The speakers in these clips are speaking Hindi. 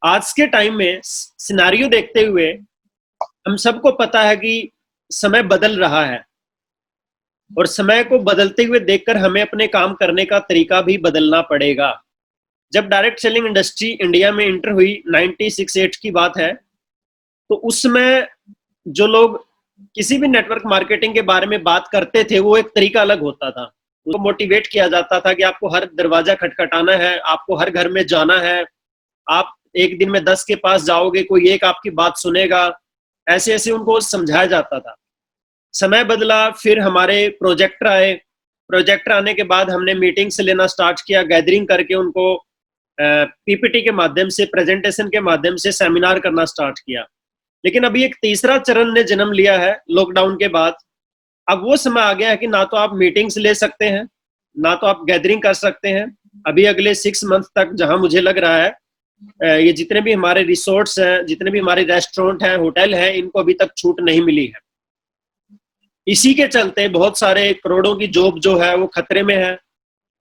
आज के टाइम में सिनारियो देखते हुए हम सबको पता है कि समय बदल रहा है और समय को बदलते हुए देखकर हमें अपने काम करने का तरीका भी बदलना पड़ेगा। जब डायरेक्ट सेलिंग इंडस्ट्री इंडिया में इंटर हुई 96-8 की बात है, तो उस समय जो लोग किसी भी नेटवर्क मार्केटिंग के बारे में बात करते थे वो एक तरीका अलग होता था। उसको मोटिवेट किया जाता था कि आपको हर दरवाजा खटखटाना है, आपको हर घर में जाना है, आप एक दिन में 10 के पास जाओगे, कोई एक आपकी बात सुनेगा, ऐसे ऐसे उनको समझाया जाता था। समय बदला, फिर हमारे प्रोजेक्टर आए। प्रोजेक्टर आने के बाद हमने मीटिंग्स लेना स्टार्ट किया, गैदरिंग करके उनको पीपीटी के माध्यम से, प्रेजेंटेशन के माध्यम से सेमिनार करना स्टार्ट किया। लेकिन अभी एक तीसरा चरण ने जन्म लिया है लॉकडाउन के बाद। अब वो समय आ गया है कि ना तो आप मीटिंग्स ले सकते हैं, ना तो आप गैदरिंग कर सकते हैं। अभी अगले 6 मंथ तक, जहां मुझे लग रहा है ये जितने भी हमारे रिसोर्ट्स हैं, जितने भी हमारे रेस्टोरेंट हैं, होटल हैं, इनको अभी तक छूट नहीं मिली है। इसी के चलते बहुत सारे करोड़ों की जॉब जो है वो खतरे में है।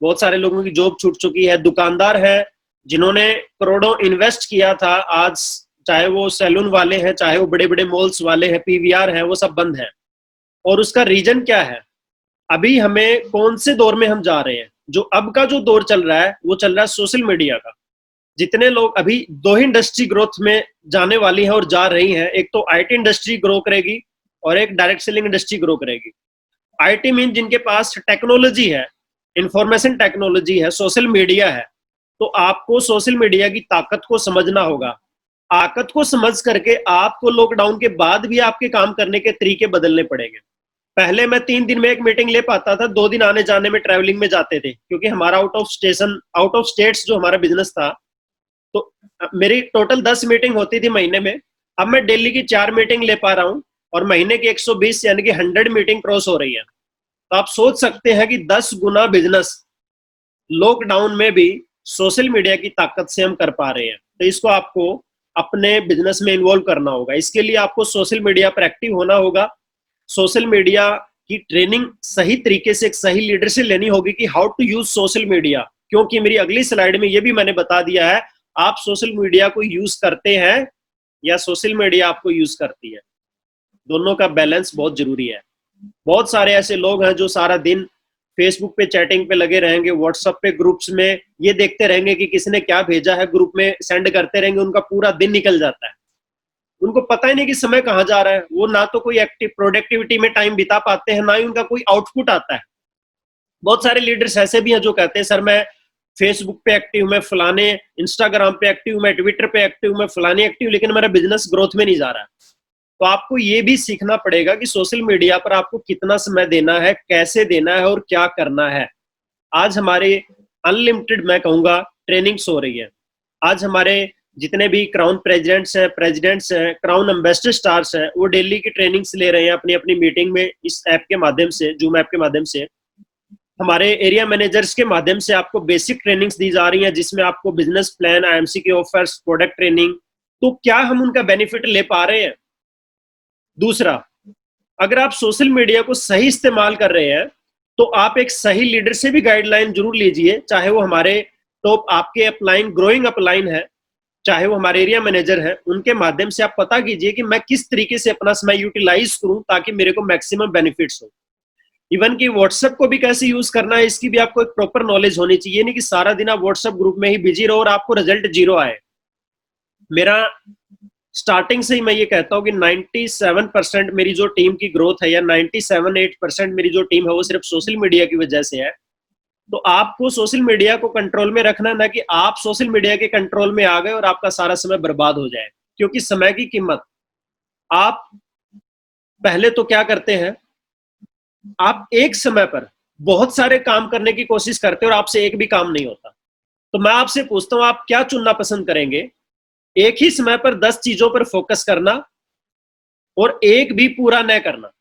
बहुत सारे लोगों की जॉब छूट चुकी है। दुकानदार है जिन्होंने करोड़ों इन्वेस्ट किया था, आज चाहे वो सैलून वाले हैं, चाहे वो बड़े बड़े मॉल्स वाले हैं, पीवीआर हैं, वो सब बंद है। और उसका रीजन क्या है? अभी हमें कौन से दौर में हम जा रहे हैं? जो अब का जो दौर चल रहा है वो चल रहा है सोशल मीडिया का। जितने लोग, अभी दो ही इंडस्ट्री ग्रोथ में जाने वाली है और जा रही हैं। एक तो आईटी इंडस्ट्री ग्रो करेगी और एक डायरेक्ट सेलिंग इंडस्ट्री ग्रो करेगी। आईटी मीन जिनके पास टेक्नोलॉजी है, इंफॉर्मेशन टेक्नोलॉजी है, सोशल मीडिया है। तो आपको सोशल मीडिया की ताकत को समझना होगा। ताकत को समझ करके आपको लॉकडाउन के बाद भी आपके काम करने के तरीके बदलने पड़ेंगे। पहले मैं 3 दिन में एक मीटिंग ले पाता था, 2 दिन आने जाने में ट्रैवलिंग में जाते थे, क्योंकि हमारा आउट ऑफ स्टेट्स जो हमारा बिजनेस था। तो मेरी टोटल 10 मीटिंग होती थी महीने में। अब मैं डेली की 4 मीटिंग ले पा रहा हूं और महीने की 120 यानी कि 100 मीटिंग क्रॉस हो रही है। तो आप सोच सकते हैं कि 10 गुना बिजनेस लॉकडाउन में भी सोशल मीडिया की ताकत से हम कर पा रहे हैं। तो इसको आपको अपने बिजनेस में इन्वॉल्व करना होगा। इसके लिए आपको सोशल मीडिया पर एक्टिव होना होगा। सोशल मीडिया की ट्रेनिंग सही तरीके से एक सही लीडर से लेनी होगी कि how to use social media. क्योंकि मेरी अगली स्लाइड में ये भी मैंने बता दिया है, आप सोशल मीडिया को यूज करते हैं या सोशल मीडिया आपको यूज करती है। दोनों का बैलेंस बहुत जरूरी है। बहुत सारे ऐसे लोग हैं जो सारा दिन फेसबुक पे चैटिंग पे लगे रहेंगे, व्हाट्सएप पे ग्रुप्स में ये देखते रहेंगे कि किसने क्या भेजा है, ग्रुप में सेंड करते रहेंगे। उनका पूरा दिन निकल जाता है, उनको पता ही नहीं कि समय कहाँ जा रहा है। वो ना तो कोई एक्टिव प्रोडक्टिविटी में टाइम बिता पाते हैं, ना ही उनका कोई आउटपुट आता है। बहुत सारे लीडर्स ऐसे भी हैं जो कहते हैं सर मैं फेसबुक पे एक्टिव, मैं फलाने इंस्टाग्राम पे एक्टिव, मैं ट्विटर पे एक्टिव, मैं फलाने एक्टिव, लेकिन मेरा बिजनेस ग्रोथ में नहीं जा रहा है। तो आपको ये भी सीखना पड़ेगा कि सोशल मीडिया पर आपको कितना समय देना है, कैसे देना है और क्या करना है। आज हमारे अनलिमिटेड, मैं कहूंगा, ट्रेनिंग्स हो रही है। आज हमारे जितने भी क्राउन प्रेसिडेंट्स हैं, क्राउन एम्बेसडर स्टार्स हैं, वो डेली की ट्रेनिंग्स ले रहे हैं अपनी अपनी मीटिंग में, इस ऐप के माध्यम से, जूम ऐप के माध्यम से। हमारे एरिया मैनेजर्स के माध्यम से आपको बेसिक ट्रेनिंग्स दी जा रही हैं, जिसमें आपको बिजनेस प्लान, आईएमसी के ऑफर्स, प्रोडक्ट ट्रेनिंग। तो क्या हम उनका बेनिफिट ले पा रहे हैं? दूसरा, अगर आप सोशल मीडिया को सही इस्तेमाल कर रहे हैं तो आप एक सही लीडर से भी गाइडलाइन जरूर लीजिए, चाहे वो हमारे टॉप आपके अपलाइन, ग्रोइंग अपलाइन है, चाहे वो हमारे एरिया मैनेजर है। उनके माध्यम से आप पता कीजिए कि मैं किस तरीके से अपना समय यूटिलाइज करूं ताकि मेरे को मैक्सिमम बेनिफिट्स हो। इवन कि व्हाट्सएप को भी कैसे यूज करना है, इसकी भी आपको एक प्रॉपर नॉलेज होनी चाहिए। नहीं कि सारा दिन आप व्हाट्सएप ग्रुप में ही बिजी रहो और आपको रिजल्ट जीरो आए। मेरा स्टार्टिंग से ही मैं ये कहता हूँ कि 97% मेरी जो टीम की ग्रोथ है, या 97-8% मेरी जो टीम है, वो सिर्फ सोशल मीडिया की वजह से है। तो आपको सोशल मीडिया को कंट्रोल में रखना, ना कि आप सोशल मीडिया के कंट्रोल में आ गए और आपका सारा समय बर्बाद हो जाए। क्योंकि समय की कीमत, आप पहले तो क्या करते हैं, आप एक समय पर बहुत सारे काम करने की कोशिश करते हैं और आपसे एक भी काम नहीं होता। तो मैं आपसे पूछता हूं, आप क्या चुनना पसंद करेंगे? एक ही समय पर 10 चीजों पर फोकस करना और एक भी पूरा न करना।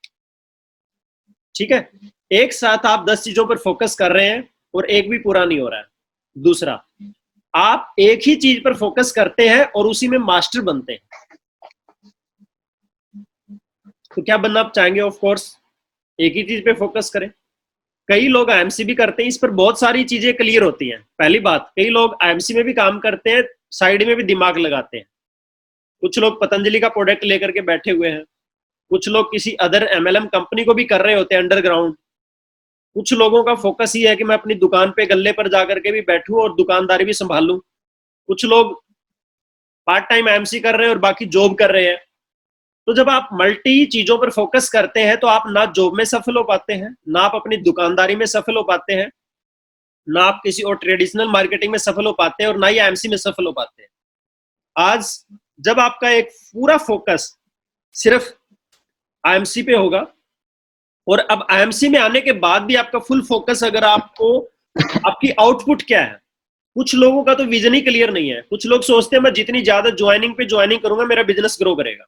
ठीक है, एक साथ आप 10 चीजों पर फोकस कर रहे हैं और एक भी पूरा नहीं हो रहा है। दूसरा, आप एक ही चीज पर फोकस करते हैं और उसी में मास्टर बनते हैं। तो क्या बनना आप चाहेंगे? ऑफ कोर्स एक ही चीज पे फोकस करें। कई लोग आईएमसी भी करते हैं, इस पर बहुत सारी चीजें क्लियर होती हैं। पहली बात, कई लोग आईएमसी में भी काम करते हैं, साइड में भी दिमाग लगाते हैं। कुछ लोग पतंजलि का प्रोडक्ट लेकर के बैठे हुए हैं, कुछ लोग किसी अदर एमएलएम कंपनी को भी कर रहे होते हैं अंडरग्राउंड। कुछ लोगों का फोकस ये है कि मैं अपनी दुकान पे गल्ले पर जाकर के भी बैठूं और दुकानदारी भी संभाल लूं। कुछ लोग पार्ट टाइम आईएमसी कर रहे हैं और बाकी जॉब कर रहे हैं। तो जब आप मल्टी चीजों पर फोकस करते हैं तो आप ना जॉब में सफल हो पाते हैं, ना आप अपनी दुकानदारी में सफल हो पाते हैं, ना आप किसी और ट्रेडिशनल मार्केटिंग में सफल हो पाते हैं, और ना ही आईएमसी में सफल हो पाते हैं। आज जब आपका एक पूरा फोकस सिर्फ आईएमसी पे होगा, और अब आईएमसी में आने के बाद भी आपका फुल फोकस अगर आपको आपकी आउटपुट क्या है। कुछ लोगों का तो विजन ही क्लियर नहीं है। कुछ लोग सोचते हैं मैं जितनी ज्यादा ज्वाइनिंग पे ज्वाइनिंग करूंगा मेरा बिजनेस ग्रो करेगा।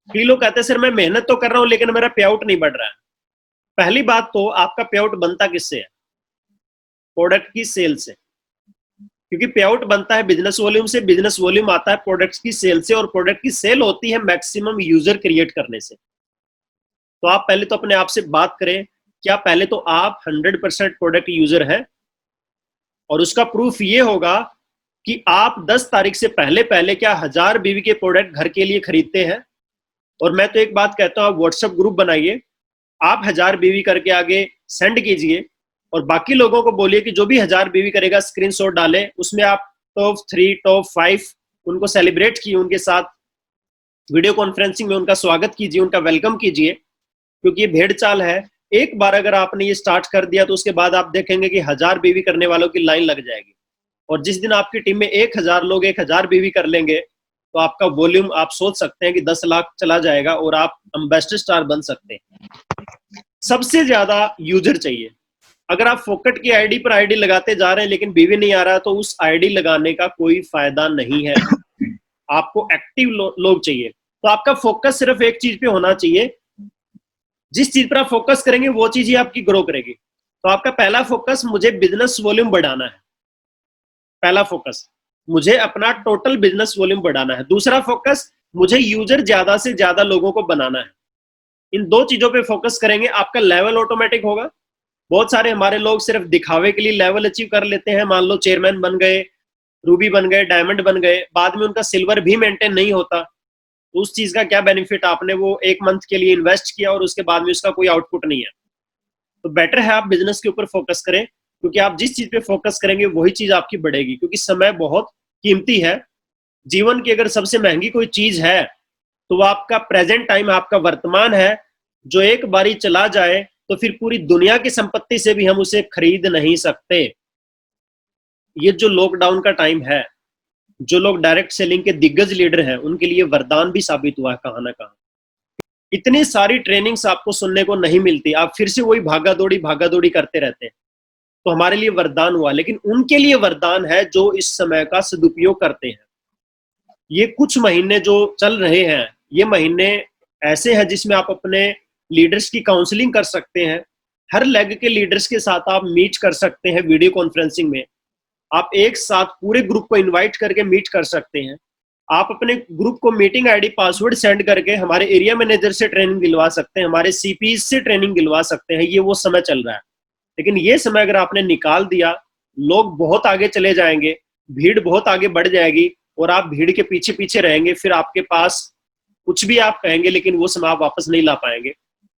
कई लोग कहते हैं सर मैं मेहनत तो कर रहा हूं लेकिन मेरा पे आउट नहीं बढ़ रहा है। पहली बात तो आपका पे आउट बनता किससे है? प्रोडक्ट की सेल से। क्योंकि पे आउट बनता है बिजनेस वॉल्यूम से, बिजनेस वॉल्यूम आता है प्रोडक्ट्स की सेल से, और प्रोडक्ट की सेल होती है मैक्सिमम यूजर क्रिएट करने से। तो आप पहले तो अपने आप से बात करें, क्या पहले तो आप 100% प्रोडक्ट यूजर है? और उसका प्रूफ ये होगा कि आप 10 तारीख से पहले पहले क्या 1000 बीवी के प्रोडक्ट घर के लिए खरीदते हैं। और मैं तो एक बात कहता हूं, आप व्हाट्सएप ग्रुप बनाइए, आप 1000 बीवी करके आगे सेंड कीजिए, और बाकी लोगों को बोलिए कि जो भी 1000 बीवी करेगा स्क्रीनशॉट डाले, उसमें आप टॉप 3 टॉप 5 उनको सेलिब्रेट किए, उनके साथ वीडियो कॉन्फ्रेंसिंग में उनका स्वागत कीजिए, उनका वेलकम कीजिए। क्योंकि ये भेड़ चाल है, एक बार अगर आपने ये स्टार्ट कर दिया तो उसके बाद आप देखेंगे कि 1000 बीवी करने वालों की लाइन लग जाएगी। और जिस दिन आपकी टीम में 1000 लोग 1000 बीवी कर लेंगे तो आपका वॉल्यूम आप सोच सकते हैं कि 10 लाख चला जाएगा और आप एम्बेसडर स्टार बन सकते हैं। सबसे ज्यादा यूजर चाहिए। अगर आप फोकट की आईडी पर आईडी लगाते जा रहे हैं लेकिन बीवी नहीं आ रहा तो उस आईडी लगाने का कोई फायदा नहीं है। आपको एक्टिव लोग चाहिए। तो आपका फोकस सिर्फ एक चीज पे होना चाहिए। जिस चीज पर आप फोकस करेंगे वो चीज ही आपकी ग्रो करेगी। तो आपका पहला फोकस, मुझे बिजनेस वॉल्यूम बढ़ाना है। पहला फोकस, मुझे अपना टोटल बिजनेस वॉल्यूम बढ़ाना है। दूसरा फोकस, मुझे यूजर ज्यादा से ज्यादा लोगों को बनाना है। इन दो चीजों पे फोकस करेंगे, आपका लेवल ऑटोमेटिक होगा। बहुत सारे हमारे लोग सिर्फ दिखावे के लिए लेवल अचीव कर लेते हैं। मान लो चेयरमैन बन गए, रूबी बन गए, डायमंड बन गए, बाद में उनका सिल्वर भी मेंटेन नहीं होता। तो उस चीज का क्या बेनिफिट? आपने वो 1 मंथ के लिए इन्वेस्ट किया और उसके बाद में उसका कोई आउटपुट नहीं है। तो बेटर है आप बिजनेस के ऊपर फोकस करें, क्योंकि आप जिस चीज पे फोकस करेंगे वही चीज आपकी बढ़ेगी। क्योंकि समय बहुत कीमती है। जीवन की अगर सबसे महंगी कोई चीज है तो वो आपका प्रेजेंट टाइम, आपका वर्तमान है, जो एक बारी चला जाए तो फिर पूरी दुनिया की संपत्ति से भी हम उसे खरीद नहीं सकते। ये जो लॉकडाउन का टाइम है, जो लोग डायरेक्ट सेलिंग के दिग्गज लीडर हैं उनके लिए वरदान भी साबित हुआ है कहां ना कहां। इतनी सारी ट्रेनिंग्स आपको सुनने को नहीं मिलती, आप फिर से वही भागा दौड़ी करते रहते हैं। तो हमारे लिए वरदान हुआ, लेकिन उनके लिए वरदान है जो इस समय का सदुपयोग करते हैं। ये कुछ महीने जो चल रहे हैं, ये महीने ऐसे हैं जिसमें आप अपने लीडर्स की काउंसलिंग कर सकते हैं। हर लेग के लीडर्स के साथ आप मीट कर सकते हैं वीडियो कॉन्फ्रेंसिंग में। आप एक साथ पूरे ग्रुप को इनवाइट करके मीट कर सकते हैं। आप अपने ग्रुप को मीटिंग आईडी पासवर्ड सेंड करके हमारे एरिया मैनेजर से ट्रेनिंग दिलवा सकते हैं, हमारे सीपीज से ट्रेनिंग दिलवा सकते हैं। ये वो समय चल रहा है। लेकिन ये समय अगर आपने निकाल दिया, लोग बहुत आगे चले जाएंगे, भीड़ बहुत आगे बढ़ जाएगी, और आप भीड़ के पीछे पीछे रहेंगे। फिर आपके पास कुछ भी आप कहेंगे लेकिन वो समय आप वापस नहीं ला पाएंगे।